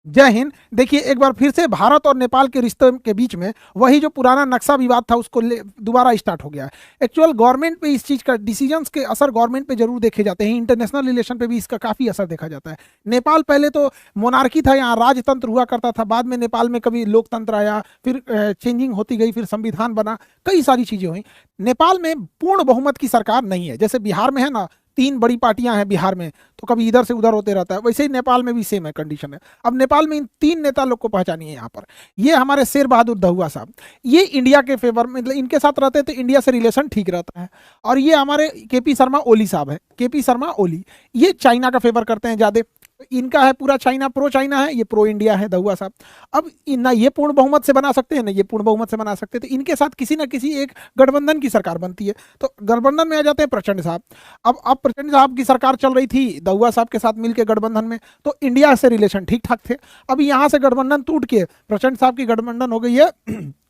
जय हिंद। देखिए, एक बार फिर से भारत और नेपाल के रिश्ते के बीच में वही जो पुराना नक्शा विवाद था उसको दोबारा स्टार्ट हो गया है। एक्चुअल गवर्नमेंट पे इस चीज़ का डिसीजंस के असर गवर्नमेंट पे जरूर देखे जाते हैं, इंटरनेशनल रिलेशन पे भी इसका काफ़ी असर देखा जाता है। नेपाल पहले तो मोनार्की था, यहाँ राजतंत्र हुआ करता था, बाद में नेपाल में कभी लोकतंत्र आया, फिर चेंजिंग होती गई, फिर संविधान बना, कई सारी चीज़ें हुई। नेपाल में पूर्ण बहुमत की सरकार नहीं है, जैसे बिहार में है ना, तीन बड़ी पार्टियां हैं बिहार में, तो कभी इधर से उधर होते रहता है, वैसे ही नेपाल में भी सेम है कंडीशन है। अब नेपाल में इन तीन नेता लोग को पहचानिए यहाँ पर। ये हमारे शेर बहादुर दहुआ साहब, ये इंडिया के फेवर में, मतलब इनके साथ रहते हैं तो इंडिया से रिलेशन ठीक रहता है। और ये हमारे केपी शर्मा ओली साहब है, केपी शर्मा ओली, ये चाइना का फेवर करते हैं ज़्यादा। इनका है पूरा चाइना, प्रो चाइना है, ये प्रो इंडिया है दहुआ साहब। अब ना ये पूर्ण बहुमत से बना सकते हैं ना ये पूर्ण बहुमत से बना सकते हैं, तो इनके साथ किसी ना किसी एक गठबंधन की सरकार बनती है। तो गठबंधन में आ जाते हैं प्रचंड साहब। अब प्रचंड साहब की सरकार चल रही थी दहुआ साहब के साथ मिलकर गठबंधन में, तो इंडिया से रिलेशन ठीक ठाक थे। अब यहाँ से गठबंधन टूट के प्रचंड साहब की गठबंधन हो गई है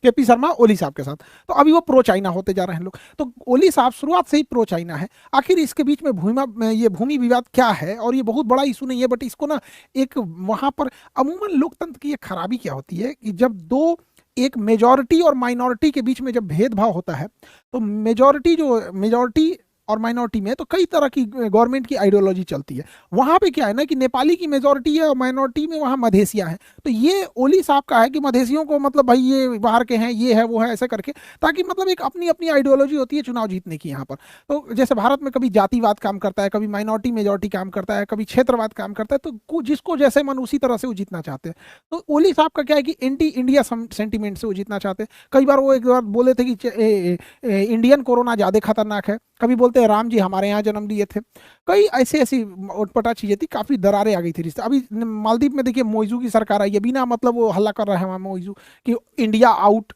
केपी शर्मा ओली साहब के साथ, तो अभी वो प्रो चाइना होते जा रहे हैं लोग। तो ओली साहब शुरुआत से ही प्रो चाइना है। आखिर इसके बीच में ये भूमि विवाद क्या है, और ये बहुत बड़ा इशू नहीं है, बट इसको ना एक वहां पर अमूमन लोकतंत्र की एक खराबी क्या होती है कि जब दो, एक मेजॉरिटी और माइनॉरिटी के बीच में जब भेदभाव होता है, तो मेजॉरिटी और माइनॉरिटी में तो कई तरह की गवर्नमेंट की आइडियोलॉजी चलती है। वहाँ पे क्या है ना कि नेपाली की मेजॉरिटी है और माइनॉरिटी में वहाँ मधेसियाँ हैं। तो ये ओली साहब का है कि मधेसियों को मतलब भाई ये बाहर के हैं, ये है वो है, ऐसे करके, ताकि मतलब एक अपनी अपनी आइडियोलॉजी होती है चुनाव जीतने की यहाँ पर। तो जैसे भारत में कभी जातिवाद काम करता है, कभी माइनॉरिटी मेजॉरिटी काम करता है, कभी क्षेत्रवाद काम करता है, तो जिसको जैसे मन उसी तरह से वो जीतना चाहते हैं। तो ओली साहब का क्या है कि एंटी इंडिया सेंटीमेंट से वो जीतना चाहते हैं। कई बार वो एक बार बोले थे कि इंडियन कोरोना ज़्यादा खतरनाक है, कभी बोलते हैं राम जी हमारे यहाँ जन्म लिए थे, कई ऐसी ऐसी उटपटा चीजें थी, काफी दरारें आ गई थी रिश्ते। अभी मालदीव में देखिए मोइजू की सरकार आई है, बिना मतलब वो हल्ला कर रहा है वहाँ मोइजू कि इंडिया आउट।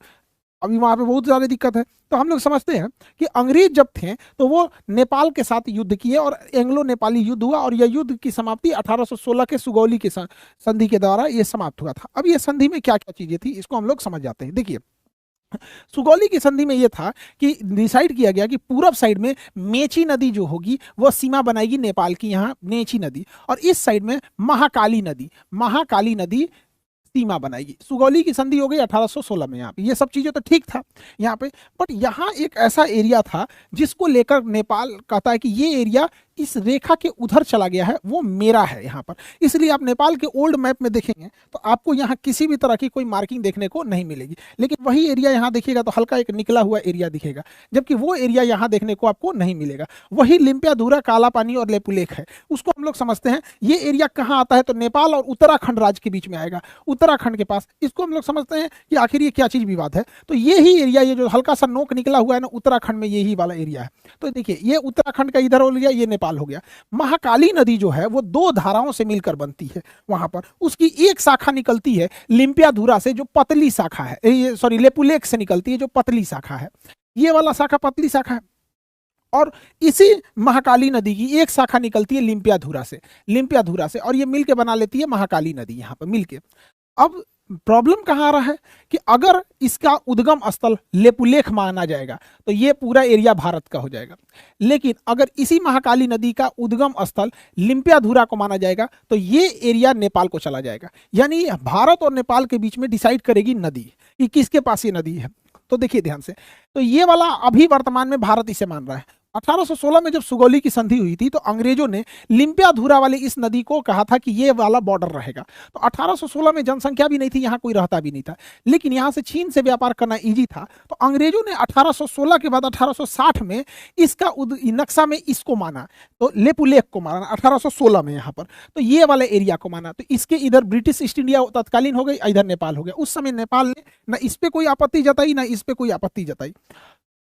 अभी वहाँ पे बहुत ज़्यादा दिक्कत है। तो हम लोग समझते हैं कि अंग्रेज जब थे तो वो नेपाल के साथ युद्ध किए और एंग्लो नेपाली युद्ध हुआ, और यह युद्ध की समाप्ति 1816 के सुगौली के संधि के द्वारा ये समाप्त हुआ था। अब ये संधि में क्या क्या चीजें थी इसको हम लोग समझ जाते हैं। देखिए, सुगौली की संधि में यह था कि डिसाइड किया गया कि पूरब साइड में मेची नदी जो होगी वो सीमा बनाएगी नेपाल की, यहाँ मेची नदी, और इस साइड में महाकाली नदी सीमा बनाएगी। सुगौली की संधि हो गई 1816 में। यहाँ पे ये सब चीजें तो ठीक था यहाँ पे, बट यहाँ एक ऐसा एरिया था जिसको लेकर नेपाल कहता है कि ये एरिया इस रेखा के उधर चला गया है, वो मेरा है यहाँ पर। इसलिए आप नेपाल के ओल्ड मैप में देखेंगे तो आपको यहाँ किसी भी तरह की कोई मार्किंग देखने को नहीं मिलेगी, लेकिन वही एरिया यहाँ देखिएगा तो हल्का एक निकला हुआ एरिया दिखेगा, जबकि वो एरिया यहाँ देखने को आपको नहीं मिलेगा। वही लिम्पियाधुरा, काला पानी और लेपुलेख है, उसको हम लोग समझते हैं ये एरिया कहाँ आता है, तो नेपाल और उत्तराखंड राज्य के बीच में आएगा, उत्तराखंड के पास। इसको हम लोग समझते हैं कि आखिर ये क्या चीज विवाद है। तो ये ही एरिया, ये जो हल्का सा नोक निकला हुआ है ना, उत्तराखंड में यही वाला एरिया है। तो देखिए, ये उत्तराखंड का इधर हो गया, ये नेपाल हो गया। महाकाली नदी जो है वो दो धाराओं से मिलकर बनती है वहां पर, उसकी एक शाखा निकलती है लिम्पियाधुरा से जो पतली शाखा है, ये सॉरी लेपुलेख से निकलती है जो पतली शाखा है, ये वाला शाखा पतली शाखा है। और इसी महाकाली नदी की एक शाखा निकलती है लिम्पियाधुरा से, और ये मिलके बना लेती है महाकाली नदी यहाँ पर मिलके। अब प्रॉब्लम कहाँ आ रहा है कि अगर इसका उद्गम स्थल लेपुलेख माना जाएगा तो ये पूरा एरिया भारत का हो जाएगा, लेकिन अगर इसी महाकाली नदी का उद्गम स्थल लिम्पियाधुरा को माना जाएगा तो ये एरिया नेपाल को चला जाएगा। यानी भारत और नेपाल के बीच में डिसाइड करेगी नदी कि किसके पास ये नदी है। तो देखिए ध्यान से, तो ये वाला अभी वर्तमान में भारत इसे मान रहा है। 1816 में जब सुगौली की संधि हुई थी तो अंग्रेजों ने लिम्पियाधुरा वाले इस नदी को कहा था कि ये वाला बॉर्डर रहेगा। तो 1816 में जनसंख्या भी नहीं थी, यहाँ कोई रहता भी नहीं था, लेकिन यहाँ से चीन से व्यापार करना इजी था। तो अंग्रेजों ने 1816 के बाद 1860 में इसका नक्शा में इसको माना, तो लेपुलेख को माना 1816 में यहाँ पर, तो ये वाले एरिया को माना। तो इसके इधर ब्रिटिश ईस्ट इंडिया तत्कालीन हो गई, इधर नेपाल हो गया। उस समय नेपाल ने ना इस पे कोई आपत्ति जताई, ना इस पे कोई आपत्ति जताई।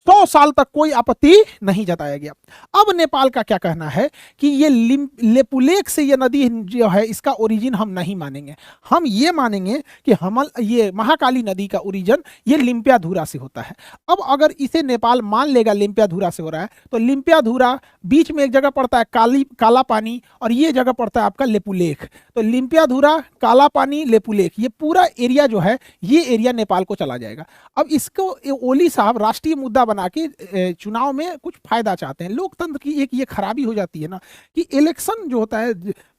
100 साल तक कोई आपत्ति नहीं जताया गया। अब नेपाल का क्या कहना है कि ये लेपुलेख से ये नदी जो है इसका ओरिजिन हम नहीं मानेंगे, हम ये मानेंगे कि हम ये महाकाली नदी का ओरिजिन ये लिम्पियाधुरा से होता है। अब अगर इसे नेपाल मान लेगा लिम्पियाधुरा से हो रहा है, तो लिम्पियाधुरा बीच में एक जगह पड़ता है काला पानी, और ये जगह पड़ता है आपका लेपुलेख। तो लिम्पियाधुरा, काला पानी, लेपुलेख, ये पूरा एरिया जो है ये एरिया नेपाल को चला जाएगा। अब इसको ओली साहब राष्ट्रीय मुद्दा बना के चुनाव में कुछ फायदा चाहते हैं। लोकतंत्र की एक ये खराबी हो जाती है ना कि इलेक्शन जो होता है,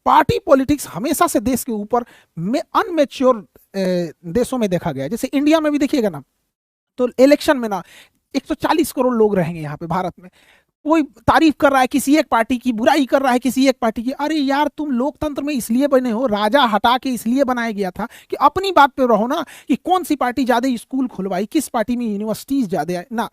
पार्टी पॉलिटिक्स हमेशा से देश के ऊपर में अनमेच्योर देशों में देखा गया है। जैसे इंडिया में भी देखिएगा ना, तो इलेक्शन में ना 140 करोड़ लोग रहेंगे यहाँ पे भारत में, कोई तारीफ कर रहा है किसी एक पार्टी की, बुराई कर रहा है किसी एक पार्टी की। अरे यार, तुम लोकतंत्र में इसलिए बने हो, राजा हटा के इसलिए बनाया गया था कि अपनी बात पे रहो ना, कि कौन सी पार्टी ज्यादा स्कूल खुलवाई, किस पार्टी में यूनिवर्सिटीज ज्यादा ना।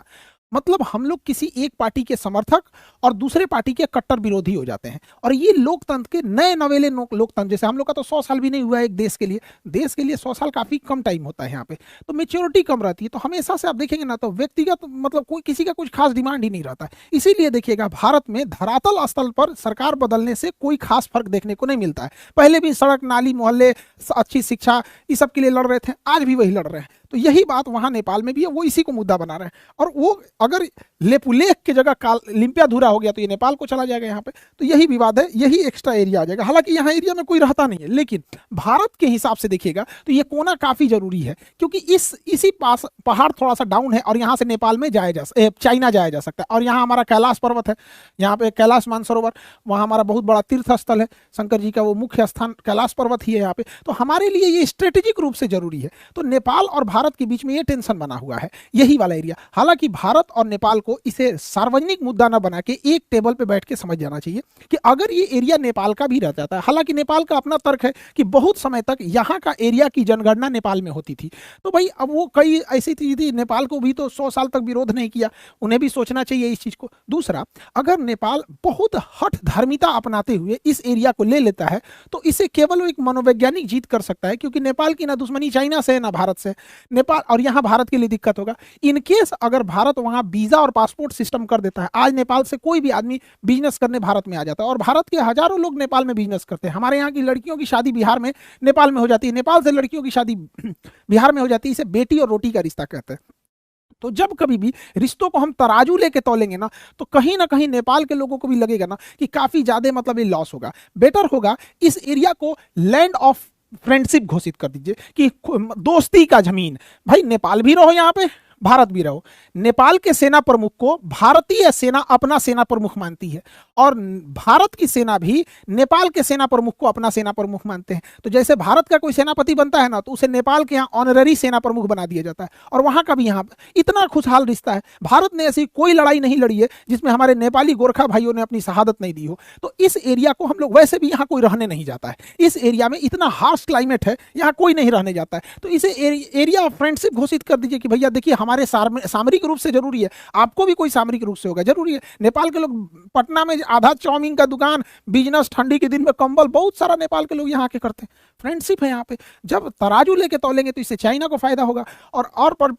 मतलब हम लोग किसी एक पार्टी के समर्थक और दूसरे पार्टी के कट्टर विरोधी हो जाते हैं। और ये लोकतंत्र के नए नवेले लोकतंत्र, जैसे हम लोग का तो 100 साल भी नहीं हुआ है एक देश के लिए, 100 साल काफी कम टाइम होता है यहाँ पे, तो मेच्योरिटी कम रहती है। तो हमेशा से आप देखेंगे ना, तो व्यक्तिगत मतलब कोई किसी का कुछ खास डिमांड ही नहीं रहता है। इसीलिए देखिएगा भारत में धरातल स्थल पर सरकार बदलने से कोई खास फर्क देखने को नहीं मिलता है। पहले भी सड़क नाली मोहल्ले अच्छी शिक्षा इस सब के लिए लड़ रहे थे, आज भी वही लड़ रहे हैं। तो यही बात वहां नेपाल में भी है, वो इसी को मुद्दा बना रहे हैं। और वो अगर लेपुलेख की जगह लिम्पियाधुरा हो गया तो ये नेपाल को चला जाएगा यहाँ पे। तो यही विवाद है, यही एक्स्ट्रा एरिया आ जाएगा। हालांकि यहाँ एरिया में कोई रहता नहीं है, लेकिन भारत के हिसाब से देखिएगा तो ये कोना काफी जरूरी है, क्योंकि इसी पास पहाड़ थोड़ा सा डाउन है और यहाँ से नेपाल में चाइना जाया जा सकता है। और यहाँ हमारा कैलाश पर्वत है, यहाँ पे कैलाश मानसरोवर, वहाँ हमारा बहुत बड़ा तीर्थ स्थल है, शंकर जी का वो मुख्य स्थान कैलाश पर्वत ही है यहाँ पे। तो हमारे लिए ये स्ट्रेटेजिक रूप से जरूरी है। तो नेपाल और भारत के बीच में ये टेंशन बना हुआ है, यही वाला एरिया। हालांकि भारत और नेपाल को इसे सार्वजनिक मुद्दा न बना के एक टेबल पे बैठ के समझ जाना चाहिए कि अगर ये एरिया नेपाल का भी रह जाता है, हालांकि नेपाल का अपना तर्क है कि बहुत समय तक यहाँ का एरिया की जनगणना नेपाल में होती थी। तो भाई अब वो कई ऐसी चीज थी, नेपाल को भी तो 100 साल तक विरोध नहीं किया, उन्हें भी सोचना चाहिए इस चीज को। दूसरा, अगर नेपाल बहुत हठ धर्मिता अपनाते हुए इस एरिया को ले लेता है तो इसे केवल एक मनोवैज्ञानिक जीत कर सकता है, क्योंकि नेपाल की ना दुश्मनी चाइना से ना भारत से। नेपाल और यहाँ भारत के लिए दिक्कत होगा इनकेस अगर भारत वहाँ वीजा और पासपोर्ट सिस्टम कर देता है। आज नेपाल से कोई भी आदमी बिजनेस करने भारत में आ जाता है, और भारत के हजारों लोग नेपाल में बिजनेस करते हैं। हमारे यहाँ की लड़कियों की शादी बिहार में नेपाल में हो जाती है, नेपाल से लड़कियों की शादी बिहार में हो जाती है। इसे बेटी और रोटी का रिश्ता कहते हैं। तो जब कभी भी रिश्तों को हम तराजू लेके तौलेंगे ना, तो कहीं ना कहीं नेपाल के लोगों को भी लगेगा ना कि काफी ज्यादा मतलब ये लॉस होगा। बेटर होगा इस एरिया को लैंड ऑफ फ्रेंडशिप घोषित कर दीजिए कि दोस्ती का जमीन, भाई नेपाल भी रहो यहाँ पे, भारत भी रहो। नेपाल के सेना प्रमुख को भारतीय सेना अपना सेना प्रमुख मानती है, और भारत की सेना भी नेपाल के सेना प्रमुख को अपना सेना प्रमुख मानते हैं। तो जैसे भारत का कोई सेनापति बनता है ना, तो उसे नेपाल के यहाँ ऑनररी सेना प्रमुख बना दिया जाता है, और वहां का भी यहाँ इतना खुशहाल रिश्ता है। भारत ने ऐसी कोई लड़ाई नहीं लड़ी है जिसमें हमारे नेपाली गोरखा भाइयों ने अपनी शहादत नहीं दी हो। तो इस एरिया को हम लोग, वैसे भी यहाँ कोई रहने नहीं जाता है, इस एरिया में इतना हार्श क्लाइमेट है, यहाँ कोई नहीं रहने जाता है। तो इसे एरिया ऑफ फ्रेंडशिप घोषित कर दीजिए कि भैया देखिए हमारे सामरिक रूप से जरूरी है, आपको भी कोई सामरिक रूप से होगा जरूरी है। नेपाल के लोग पटना में आधा चाउमीन का दुकान, बिजनेस, ठंडी के दिन में कंबल, बहुत सारा नेपाल के लोग यहाँ के करते हैं। फ्रेंडशिप है यहाँ पे। जब तराजू लेके तौलेंगे तो इससे चाइना को फायदा होगा। और पर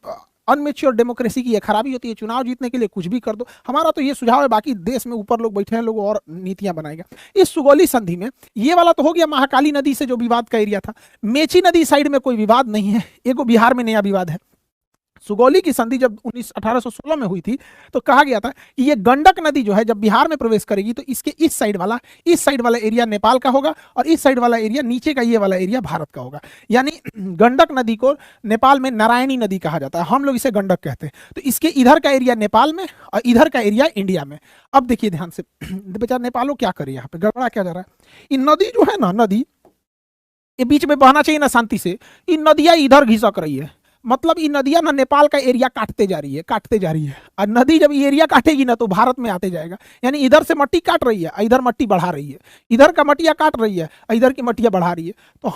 अनमेच्योर डेमोक्रेसी की ये खराबी होती है, चुनाव जीतने के लिए कुछ भी कर दो। हमारा तो ये सुझाव है, बाकी देश में ऊपर लोग बैठे हैं, लोग और नीतियां बनाएगा। इस सुगौली संधि में ये वाला तो हो गया महाकाली नदी से जो विवाद का एरिया था। मेची नदी साइड में कोई विवाद नहीं है, एगो बिहार में नया विवाद है। सुगौली की संधि जब 1816 में हुई थी तो कहा गया था कि ये गंडक नदी जो है जब बिहार में प्रवेश करेगी तो इसके इस साइड वाला एरिया नेपाल का होगा, और इस साइड वाला एरिया, नीचे का ये वाला एरिया भारत का होगा। यानी गंडक नदी को नेपाल में नारायणी नदी कहा जाता है, हम लोग इसे गंडक कहते हैं। तो इसके इधर का एरिया नेपाल में और इधर का एरिया इंडिया में। अब देखिए ध्यान से, बेचारा नेपालो क्या करे, यहाँ पे गड़बड़ा क्या जा रहा है। ये नदी जो है ना, नदी ये बीच में बहना चाहिए ना शांति से, ये नदियां इधर घिसक रही है। मतलब ये नदियां ना नेपाल का एरिया काटते जा रही है। और नदी जब ये एरिया काटेगी ना तो भारत में आते जाएगा। यानी इधर से मट्टी काट रही है, इधर मट्टी बढ़ा रही है, इधर का मट्टिया काट रही है, इधर की मट्टिया बढ़ा रही है। तो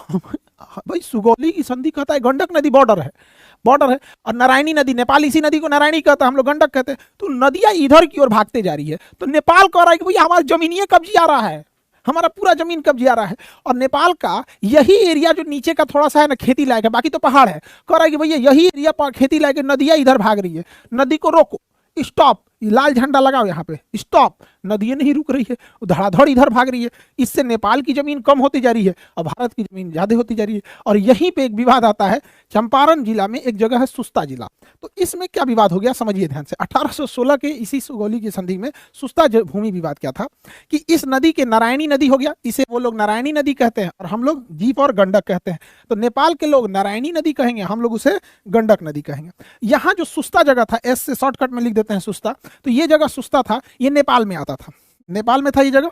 भाई सुगौली की संधि कहता है गंडक नदी बॉर्डर है, और नारायणी नदी, नेपाल इसी नदी को नारायणी कहता है, हम लोग गंडक कहते हैं। तो नदियां इधर की ओर भागते जा रही है। तो नेपाल कह रहा है कि भैया हमारा जमीनिए कब्जे आ रहा है, हमारा पूरा जमीन कब्जे आ रहा है। और नेपाल का यही एरिया जो नीचे का थोड़ा सा है ना खेती लायक है, बाकी तो पहाड़ है, कह रहा है कि भैया यही एरिया खेती लायक है, नदियां इधर भाग रही है, नदी को रोको, स्टॉप, लाल झंडा लगाओ यहाँ पे, स्टॉप, नदियाँ नहीं रुक रही है, धड़ाधड़ इधर भाग रही है, इससे नेपाल की जमीन कम होती जा रही है और भारत की जमीन ज्यादा होती जा रही है। और यहीं पे एक विवाद आता है, चंपारण जिला में एक जगह है सुस्ता जिला, तो इसमें क्या विवाद हो गया समझिए ध्यान से। 1816 के इसी सुगौली की संधि में सुस्ता भूमि विवाद क्या था कि इस नदी के नारायणी नदी हो गया, इसे वो लोग नारायणी नदी कहते हैं और हम लोग जीप और गंडक कहते हैं, तो नेपाल के लोग नारायणी नदी कहेंगे, हम लोग उसे गंडक नदी कहेंगे। यहाँ जो सुस्ता जगह था, एस से शॉर्टकट में लिख देते हैं सुस्ता, तो ये जगह सुस्ता था, ये नेपाल में आता था, नेपाल में था ये जगह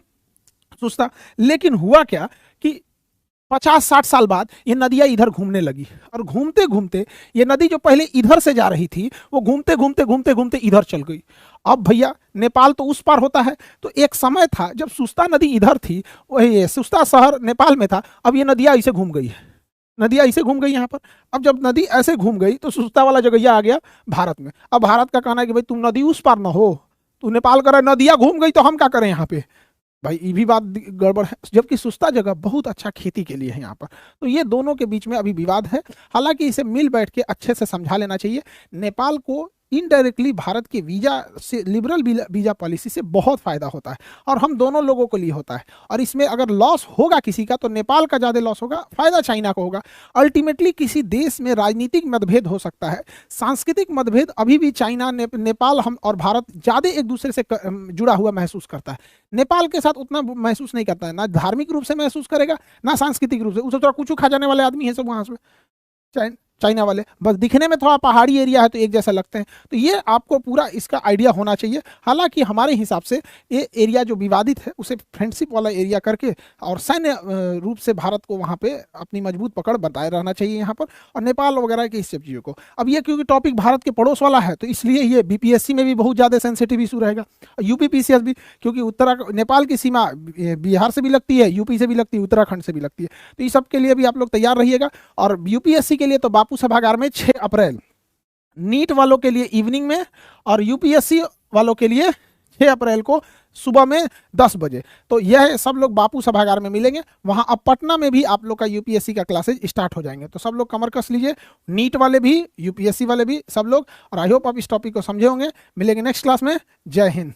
सुस्ता। लेकिन हुआ क्या कि 50-60 साल बाद ये नदियां इधर घूमने लगी और घूमते घूमते ये नदी जो पहले इधर से जा रही थी वो घूमते घूमते घूमते घूमते इधर चल गई। अब भैया नेपाल तो उस पार होता है, तो एक समय था जब सुस्ता नदी इधर थी, वही सुस्ता शहर नेपाल में था, अब ये नदियां ऐसे घूम गई है, नदियां ऐसे घूम गई यहाँ पर। अब जब नदी ऐसे घूम गई तो सुस्ता वाला जगह आ गया भारत में। अब भारत का कहना है कि भाई तुम नदी उस पार ना हो, तू नेपाल कर, नदियां घूम गई तो हम क्या करें यहाँ पे, भाई ये भी बात गड़बड़ है। जबकि सुस्ता जगह बहुत अच्छा खेती के लिए है यहाँ पर, तो ये दोनों के बीच में अभी विवाद है। हालांकि इसे मिल बैठ के अच्छे से समझा लेना चाहिए। नेपाल को इनडायरेक्टली भारत के वीजा से, लिबरल वीजा पॉलिसी से बहुत फायदा होता है और हम दोनों लोगों के लिए होता है। और इसमें अगर लॉस होगा किसी का तो नेपाल का ज़्यादा लॉस होगा, फायदा चाइना को होगा। अल्टीमेटली किसी देश में राजनीतिक मतभेद हो सकता है, सांस्कृतिक मतभेद अभी भी चाइना नेपाल हम और भारत ज़्यादा एक दूसरे से जुड़ा हुआ महसूस करता है। नेपाल के साथ उतना महसूस नहीं करता है, ना धार्मिक रूप से महसूस करेगा ना सांस्कृतिक रूप से। उसे थोड़ा कुछ खा जाने वाले आदमी है सब वहाँ से, चाइना वाले, बस दिखने में थोड़ा पहाड़ी एरिया है तो एक जैसा लगते हैं। तो ये आपको पूरा इसका आइडिया होना चाहिए। हालांकि हमारे हिसाब से ये एरिया जो विवादित है उसे फ्रेंडशिप वाला एरिया करके और सैन्य रूप से भारत को वहाँ पे अपनी मजबूत पकड़ बताए रहना चाहिए यहाँ पर, और नेपाल वगैरह की इस सब चीज़ों को। अब ये क्योंकि टॉपिक भारत के पड़ोस वाला है तो इसलिए ये बीपीएससी में भी बहुत ज़्यादा सेंसिटिव इशू रहेगा, यूपीपीसीएस भी, क्योंकि नेपाल की सीमा बिहार से भी लगती है, यूपी से भी लगती है, उत्तराखंड से भी लगती है। तो इस सब के लिए भी आप लोग तैयार रहिएगा। और यूपीएससी के लिए तो बापू सभागार में 6 अप्रैल, नीट वालों के लिए इवनिंग में और यूपीएससी वालों के लिए 6 अप्रैल को सुबह में 10 बजे। तो यह सब लोग बापू सभागार में मिलेंगे। वहां अब पटना में भी आप लोग का यूपीएससी का क्लासेज स्टार्ट हो जाएंगे, तो सब लोग कमर कस लीजिए, नीट वाले भी यूपीएससी वाले भी सब लोग। और आई होप आप इस टॉपिक को समझे होंगे। मिलेंगे नेक्स्ट क्लास में। जय हिंद।